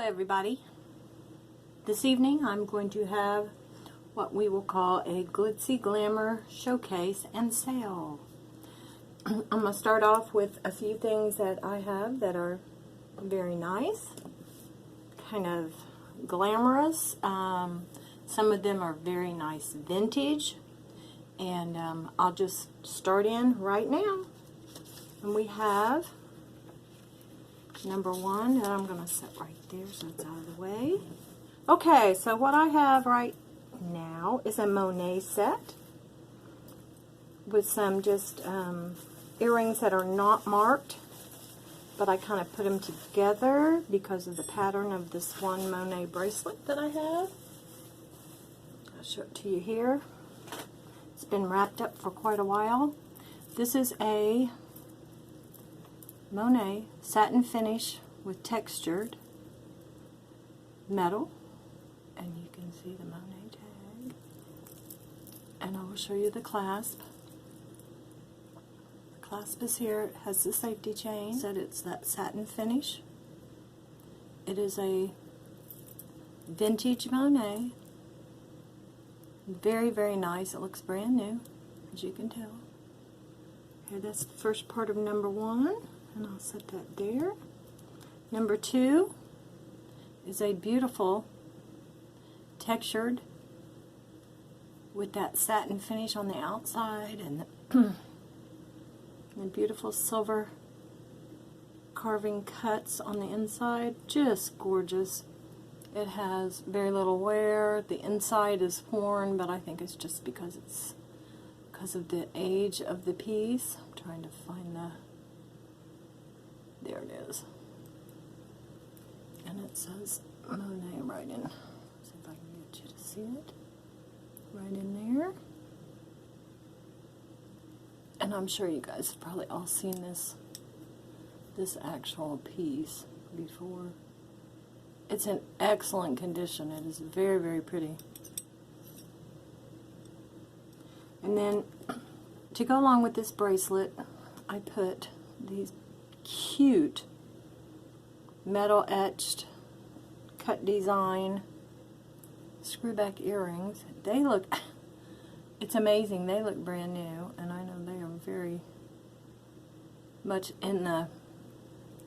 everybody. This evening I'm going to have what we will call a Glitzy Glamour showcase and sale. I'm going to start off with a few things that I have that are very nice, kind of glamorous. Some of them are very nice vintage, and I'll just start in right now. And we have number one that I'm going to set right there so it's out of the way. Okay, so what I have right now is a Monet set with some just earrings that are not marked, but I kind of put them together because of the pattern of this one Monet bracelet that I have. I'll show it to you here. It's been wrapped up for quite a while. This is a Monet satin finish with textured metal, and you can see the Monet tag, and I will show you the clasp. The clasp is here. It has the safety chain, so it's that satin finish. It is a vintage Monet, very, very nice. It looks brand new, as you can tell. Okay, that's the first part of number one, and I'll set that there. Number two is a beautiful textured with that satin finish on the outside and the beautiful silver carving cuts on the inside. Just gorgeous. It has very little wear. The inside is worn, but I think it's just because of the age of the piece. I'm trying to find there it is. And it says Monet right in. See if I can get you to see it. Right in there. And I'm sure you guys have probably all seen this actual piece before. It's in excellent condition. It is very, very pretty. And then to go along with this bracelet, I put these cute metal etched cut design screwback earrings. They look, it's amazing. They look brand new, and I know they are very much in the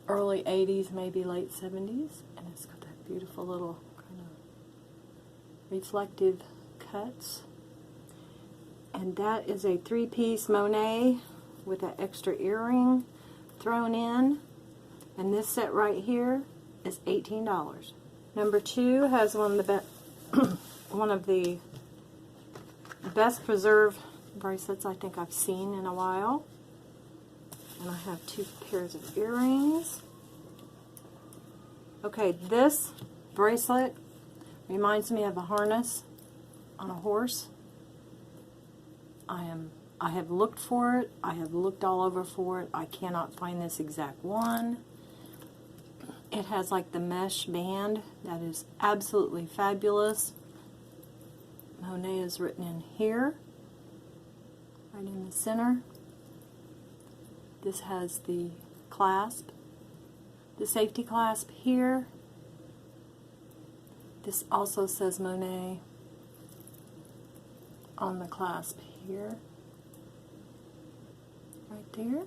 early 80s, maybe late 70s, and it's got that beautiful little kind of reflective cuts. And that is a three-piece Monet with an extra earring thrown in. And this set right here is $18. Number two has one of the best preserved bracelets I think I've seen in a while. And I have two pairs of earrings. Okay, this bracelet reminds me of a harness on a horse. I have looked for it. I have looked all over for it. I cannot find this exact one. It has like the mesh band that is absolutely fabulous. Monet is written in here, right in the center. This has the clasp, the safety clasp here. This also says Monet on the clasp here, right there.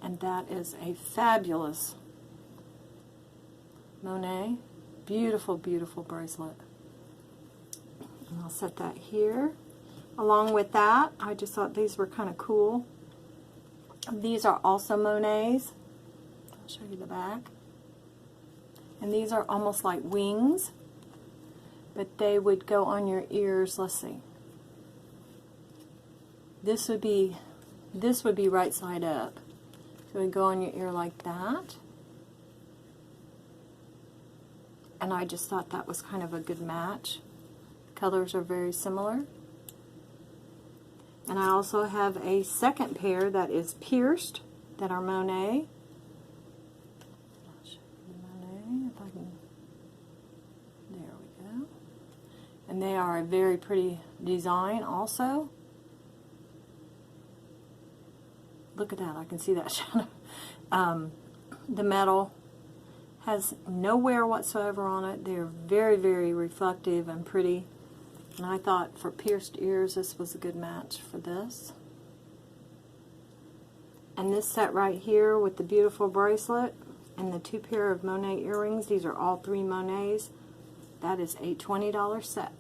And that is a fabulous Monet. Beautiful, beautiful bracelet. And I'll set that here. Along with that, I just thought these were kind of cool. These are also Monets. I'll show you the back. And these are almost like wings, but they would go on your ears. Let's see. This would be right side up. So it would go on your ear like that. And I just thought that was kind of a good match. Colors are very similar. And I also have a second pair that is pierced, that are Monet. I'll show you the Monet if I can. There we go. And they are a very pretty design also. Look at that, I can see that shadow. The metal Has no wear whatsoever on it. They're very, very reflective and pretty. And I thought for pierced ears this was a good match for this. And this set right here with the beautiful bracelet and the 2 pair of Monet earrings, these are all 3 Monets. That is a $20 set.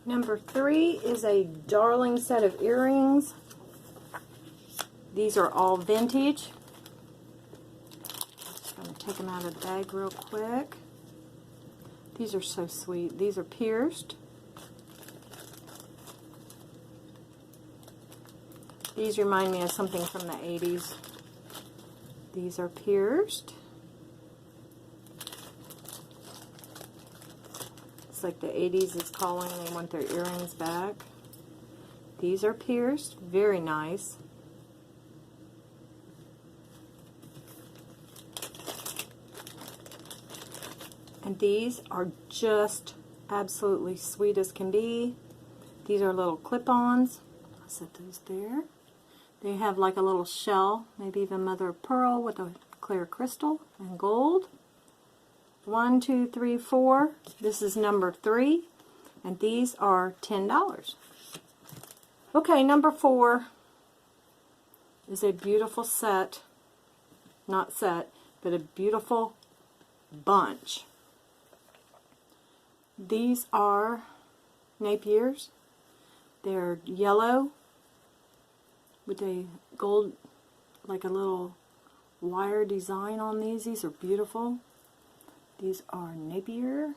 Number 3 is a darling set of earrings. These are all vintage. I'm just going to take them out of the bag real quick. These are so sweet. These are pierced. These remind me of something from the 80s. These are pierced. It's like the 80s is calling. They want their earrings back. These are pierced. Very nice. And these are just absolutely sweet as can be. These are little clip-ons. I'll set those there. They have like a little shell, maybe even mother of pearl with a clear crystal and gold. 1, 2, 3, 4. This is number 3, and these are $10. Okay, number 4 is a beautiful set, not set, but a beautiful bunch. These are Napiers. They're yellow with a gold, like a little wire design on these. These are beautiful. These are Napier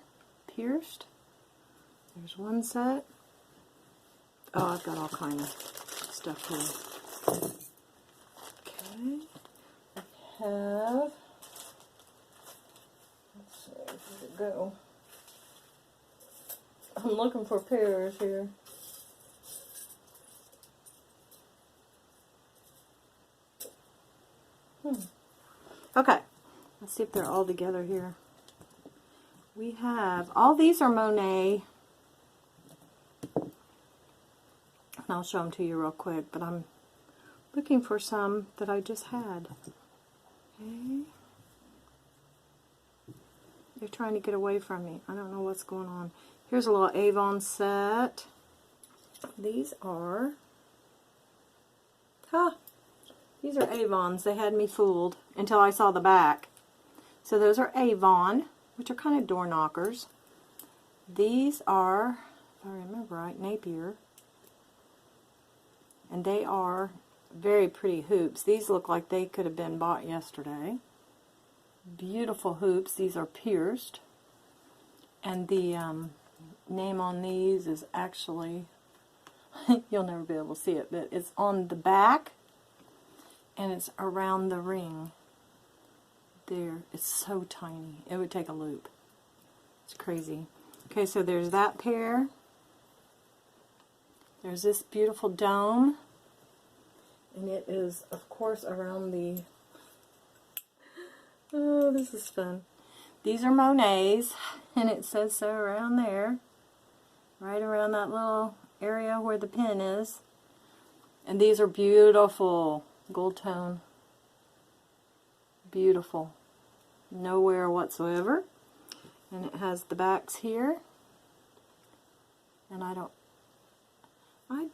pierced. There's one set. Oh, I've got all kind of stuff here. Okay. I have, let's see, where'd it go? I'm looking for pairs here. Okay, let's see if they're all together here. We have, all these are Monet. And I'll show them to you real quick, but I'm looking for some that I just had. Okay. They're trying to get away from me. I don't know what's going on. Here's a little Avon set. These are, these are Avons. They had me fooled until I saw the back. So those are Avon, which are kind of door knockers. These are, if I remember right, Napier. And they are very pretty hoops. These look like they could have been bought yesterday. Beautiful hoops. These are pierced. And the name on these is actually, you'll never be able to see it, but it's on the back and it's around the ring. There, it's so tiny. It would take a loop. It's crazy. Okay, so there's that pair. There's this beautiful dome. And it is, of course, around the, oh, this is fun. These are Monets, and it says so around there. Right around that little area where the pin is. And these are beautiful. Gold tone. Beautiful. No wear whatsoever. And it has the backs here. And I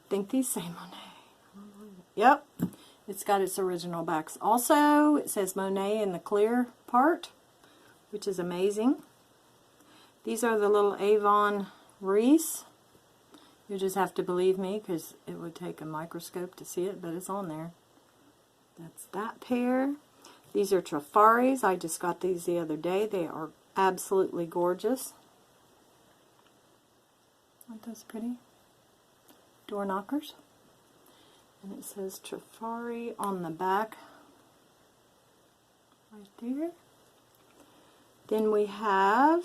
think these say Monet. Yep. It's got its original backs. Also, it says Monet in the clear part, which is amazing. These are the little Avon wreaths. You just have to believe me because it would take a microscope to see it, but it's on there. That's that pair. These are Trafaris. I just got these the other day. They are absolutely gorgeous. Aren't those pretty? Door knockers. And it says Trafari on the back. Right there. Then we have,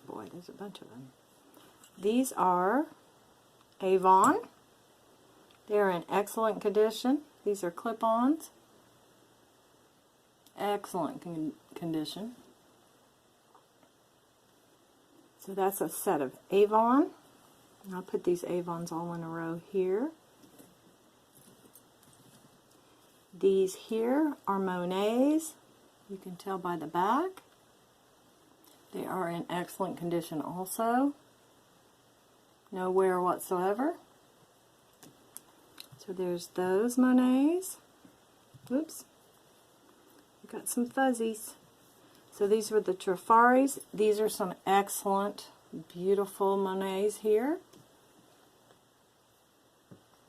boy, there's a bunch of them. These are Avon. They're in excellent condition. These are clip-ons. Excellent condition. So that's a set of Avon. I'll put these Avons all in a row here. These here are Monets. You can tell by the back. They are in excellent condition also. No wear whatsoever. So there's those Monets. Whoops. We've got some fuzzies. So these were the Trafaris. These are some excellent, beautiful Monets here.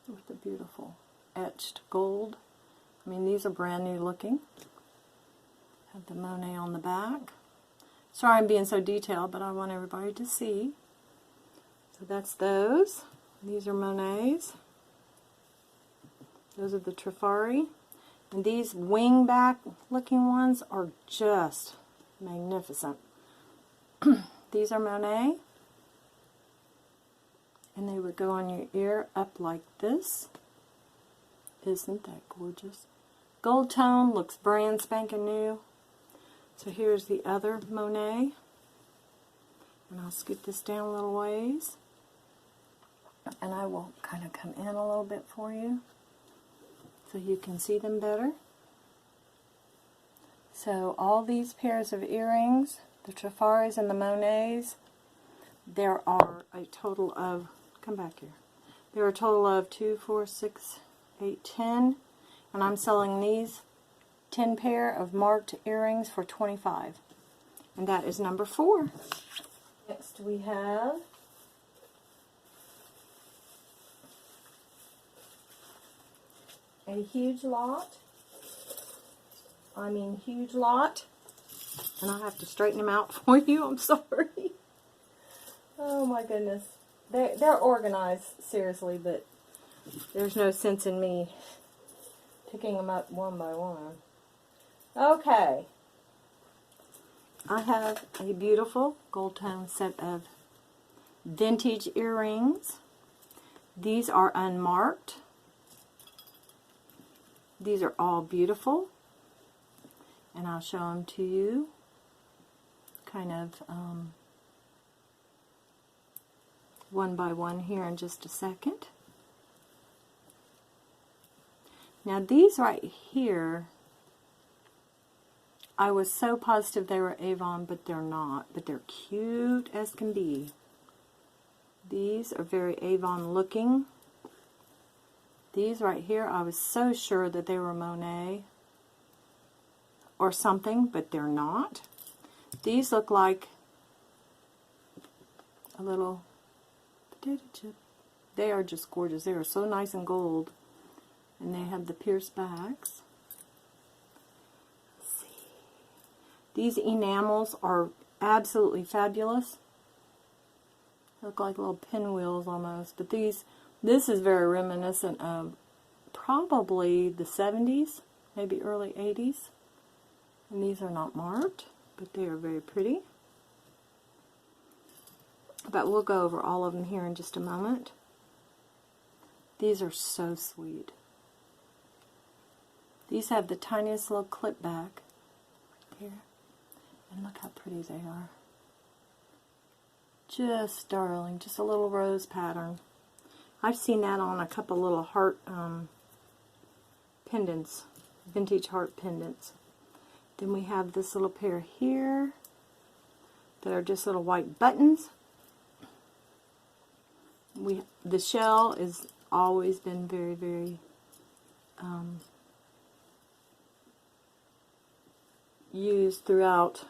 With the beautiful etched gold. I mean, these are brand new looking. Have the Monet on the back. Sorry I'm being so detailed, but I want everybody to see. So that's those. These are Monets. Those are the Trafari. And these wingback looking ones are just magnificent. These are Monet. And they would go on your ear up like this. Isn't that gorgeous? Gold tone, looks brand spanking new. So here's the other Monet. And I'll scoot this down a little ways. And I will kind of come in a little bit for you so you can see them better. So all these pairs of earrings, the Trafaris and the Monets, there are a total of, come back here, there are a total of 2, 4, 6, 8, 10, and I'm selling these 10 pair of marked earrings for $25, and that is number 4. Next we have a huge lot. I mean huge lot. And I'll have to straighten them out for you. I'm sorry. Oh my goodness. They're organized, seriously, but there's no sense in me picking them up one by one. Okay. I have a beautiful gold tone set of vintage earrings. These are unmarked. These are all beautiful. And I'll show them to you kind of one by one here in just a second. Now these right here, I was so positive they were Avon, but they're not. But they're cute as can be. These are very Avon looking. These right here, I was so sure that they were Monet or something, but they're not. These look like a little potato chip. They are just gorgeous. They are so nice and gold. And they have the pierced backs. Let's see. These enamels are absolutely fabulous. Look like little pinwheels almost. But this is very reminiscent of probably the 70s, maybe early 80s. And these are not marked, but they are very pretty. But we'll go over all of them here in just a moment. These are so sweet. These have the tiniest little clip back here. And look how pretty they are. Just darling, just a little rose pattern. I've seen that on a couple little heart pendants, vintage heart pendants. Then we have this little pair here that are just little white buttons. The shell has always been very, very used throughout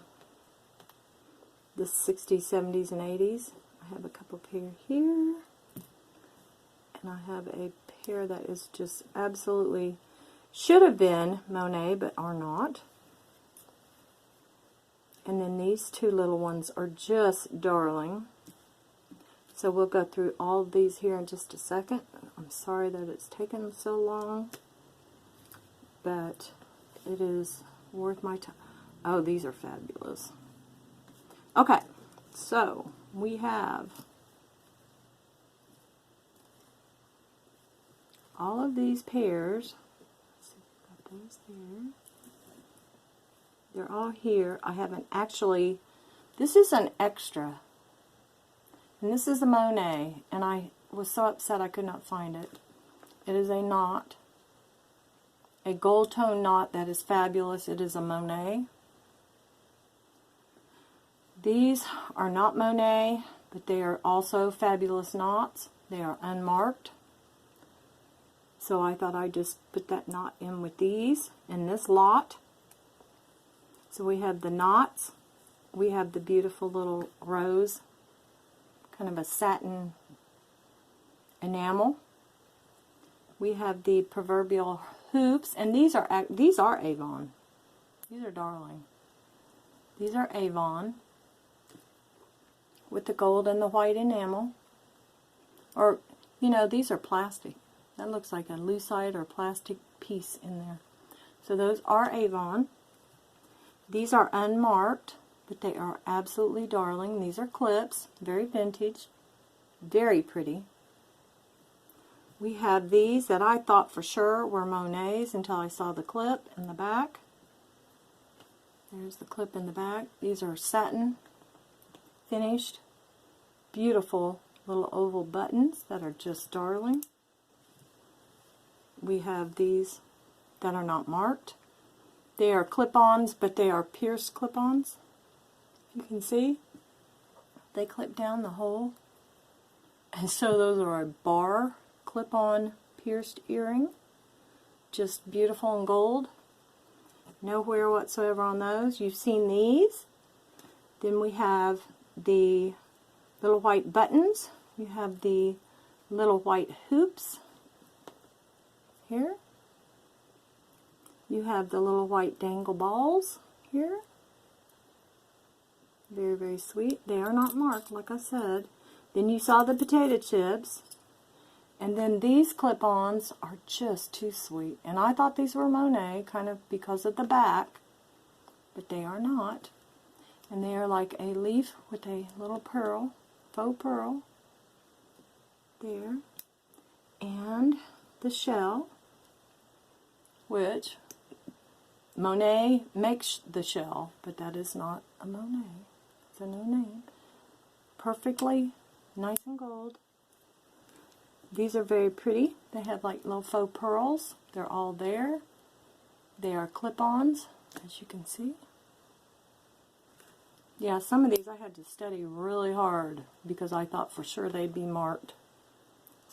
the 60s, 70s, and 80s. I have a couple pair here. And I have a pair that is just absolutely, should have been Monet, but are not. And then these two little ones are just darling. So we'll go through all of these here in just a second. I'm sorry that it's taken so long, but it is worth my time. Oh, these are fabulous. Okay, so we have all of these pairs. Let's see, got those there. They're all here. I haven't actually, this is an extra. And this is a Monet. And I was so upset I could not find it. It is a knot. A gold tone knot that is fabulous. It is a Monet. These are not Monet, but they are also fabulous knots. They are unmarked. So I thought I'd just put that knot in with these in this lot. So we have the knots. We have the beautiful little rose, kind of a satin enamel. We have the proverbial hoops, and these are Avon. These are darling. These are Avon with the gold and the white enamel. Or, you know, these are plastic. That looks like a lucite or plastic piece in there. So those are Avon. These are unmarked, but they are absolutely darling. These are clips, very vintage, very pretty. We have these that I thought for sure were Monets until I saw the clip in the back. There's the clip in the back. These are satin finished, beautiful little oval buttons that are just darling. We have these that are not marked. They are clip-ons, but they are pierced clip-ons. You can see they clip down the hole. And so those are a bar clip-on pierced earring. Just beautiful and gold. No wear whatsoever on those. You've seen these. Then we have the little white buttons. You have the little white hoops here. You have the little white dangle balls here. Very, very sweet. They are not marked, like I said. Then you saw the potato chips. And then these clip-ons are just too sweet. And I thought these were Monet, kind of because of the back. But they are not. And they are like a leaf with a little pearl, faux pearl. There. And the shell, which Monet makes the shell, but that is not a Monet. It's a new name. Perfectly nice and gold. These are very pretty. They have like little faux pearls. They're all there. They are clip-ons, as you can see. Yeah, some of these I had to study really hard because I thought for sure they'd be marked.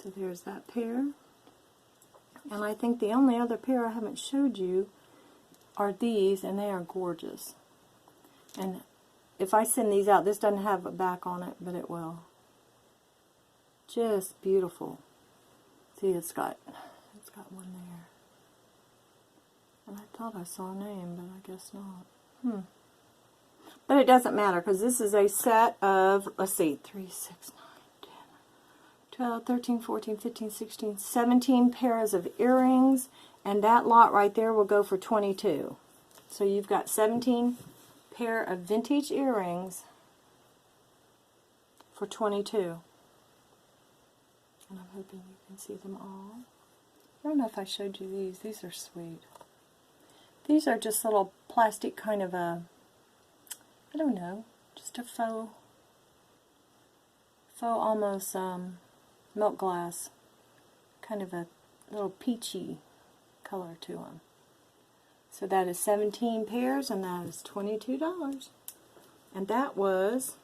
So there's that pair. And I think the only other pair I haven't showed you are these, and they are gorgeous. And if I send these out, this doesn't have a back on it, but it will. Just beautiful. See, it's got one there. And I thought I saw a name, but I guess not. But it doesn't matter, because this is a set of, let's see, 3, 6, 9, 10, 12, 13, 14, 15, 16, 17 pairs of earrings, and that lot right there will go for $22. So you've got 17 pair of vintage earrings for $22. And I'm hoping you can see them all. I don't know if I showed you these. These are sweet. These are just little plastic kind of a, I don't know, just a faux almost milk glass, kind of a little peachy color to them. So that is 17 pairs, and that is $22. And that was,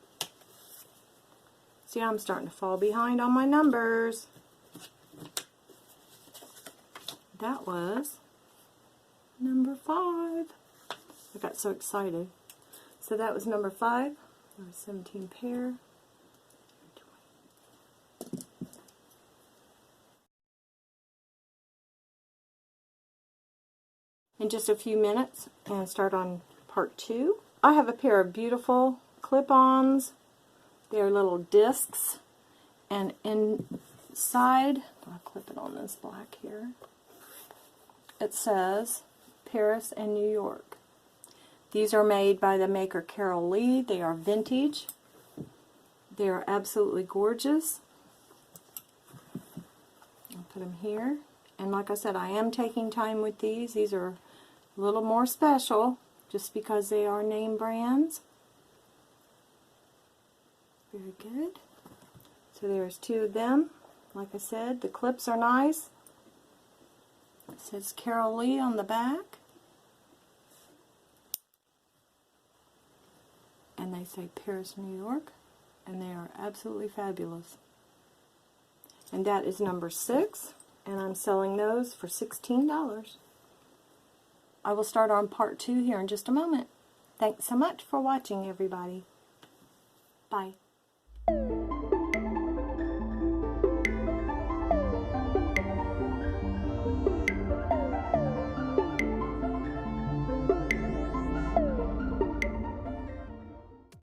see, I'm starting to fall behind on my numbers. That was number 5. I got so excited. So that was number 5. That was 17 pair. In just a few minutes and start on part 2. I have a pair of beautiful clip-ons. They're little discs, and inside, I'll clip it on this black here, it says Paris and New York. These are made by the maker Carol Lee. They are vintage. They are absolutely gorgeous. I'll put them here. And like I said, I am taking time with these. These are a little more special just because they are name brands. Very good. So there's 2 of them. Like I said, the clips are nice. It says Carol Lee on the back. And they say Paris, New York, and they are absolutely fabulous. And that is number 6, and I'm selling those for $16. I will start on part 2 here in just a moment. Thanks so much for watching, everybody. Bye.